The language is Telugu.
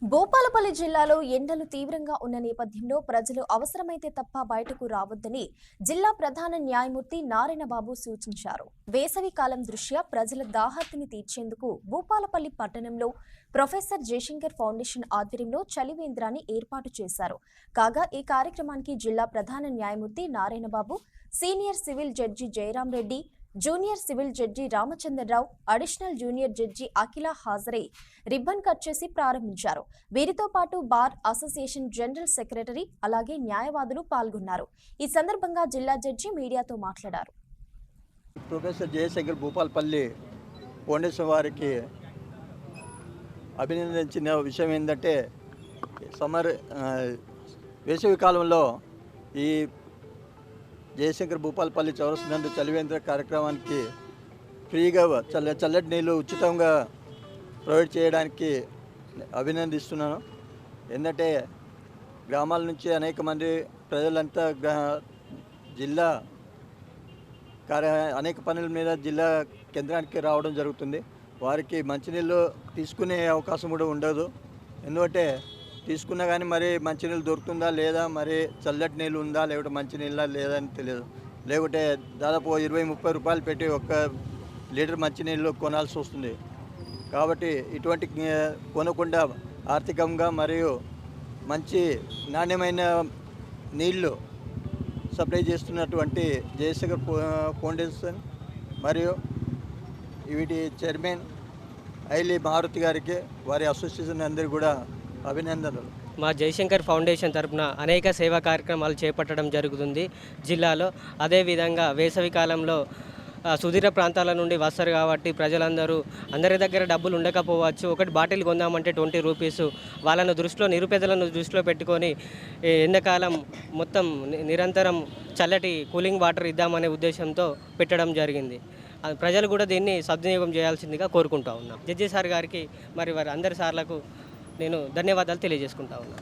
భూపాలపల్లి జిల్లాలో ఎండలు తీవ్రంగా ఉన్న నేపథ్యంలో ప్రజలు అవసరమైతే తప్ప బయటకు రావద్దని జిల్లా ప్రధాన న్యాయమూర్తి నారాయణబాబు సూచించారు. వేసవి కాలం దృష్ట్యా ప్రజల దాహార్తిని తీర్చేందుకు భూపాలపల్లి పట్టణంలో ప్రొఫెసర్ జయశంకర్ ఫౌండేషన్ ఆధ్వర్యంలో చలివేంద్రాన్ని ఏర్పాటు చేశారు. కాగా ఈ కార్యక్రమానికి జిల్లా ప్రధాన న్యాయమూర్తి Narayanababu, senior civil judge Jayaram Reddy, junior civil judge Ramachandrarao, additional junior judge Akhila హాజరై రిబ్బన్ కట్ చేసి ప్రారంభించారు. వీరితో పాటు బార్ అసోసియేషన్ జనరల్ సెక్రటరీ అలాగే న్యాయవాదులు పాల్గొన్నారు. ఈ సందర్భంగా జిల్లా జడ్జి మీడియాతో మాట్లాడారు. ప్రొఫెసర్ జయశంకర్ భూపాలపల్లి ఫౌండేషన్ వారికి అభినందించిన విషయం ఏంటంటే వేసవి కాలంలో ఈ జయశంకర్ భూపాలపల్లి చౌరస్తా నందు చలివేంద్ర కార్యక్రమానికి ఫ్రీగా చల్లటి నీళ్ళు ఉచితంగా ప్రొవైడ్ చేయడానికి అభినందిస్తున్నాను. ఏంటంటే గ్రామాల నుంచి అనేక మంది ప్రజలంతా జిల్లా అనేక పనుల మీద జిల్లా కేంద్రానికి రావడం జరుగుతుంది. వారికి మంచినీళ్ళు తీసుకునే అవకాశం కూడా ఉండదు. ఎందుకంటే తీసుకున్నా కానీ మరి మంచినీళ్ళు దొరుకుతుందా లేదా, మరి చల్లటి నీళ్ళు ఉందా లేకపోతే మంచినీళ్ళ లేదా అని తెలియదు. లేకుంటే దాదాపు 20-30 రూపాయలు పెట్టి 1 లీటర్ మంచినీళ్ళు కొనాల్సి వస్తుంది. కాబట్టి ఇటువంటి కొనకుండా ఆర్థికంగా మరియు మంచి నాణ్యమైన నీళ్లు సప్లై చేస్తున్నటువంటి జయశంకర్ ఫౌండేషన్ మరియు వీటి చైర్మన్ ఐలి మారుతి గారికి, వారి అసోసియేషన్ అందరికీ కూడా అభినందనలు. మా జయశంకర్ ఫౌండేషన్ తరపున అనేక సేవా కార్యక్రమాలు చేపట్టడం జరుగుతుంది జిల్లాలో. అదేవిధంగా వేసవి కాలంలో సుదూర ప్రాంతాల నుండి వస్తారు కాబట్టి అందరి దగ్గర డబ్బులు ఉండకపోవచ్చు. ఒకటి బాటిల్ కొందామంటే 20 రూపీసు. వాళ్ళను నిరుపేదలను దృష్టిలో పెట్టుకొని ఎండాకాలం మొత్తం నిరంతరం చల్లటి కూలింగ్ వాటర్ ఇద్దామనే ఉద్దేశంతో పెట్టడం జరిగింది. ప్రజలు కూడా దీన్ని సద్వినియోగం చేయాల్సిందిగా కోరుకుంటా ఉన్నాం. జడ్జి సార్ గారికి మరి వారి అందరి సార్లకు నేను ధన్యవాదాలు తెలియజేసుకుంటా ఉన్నాను.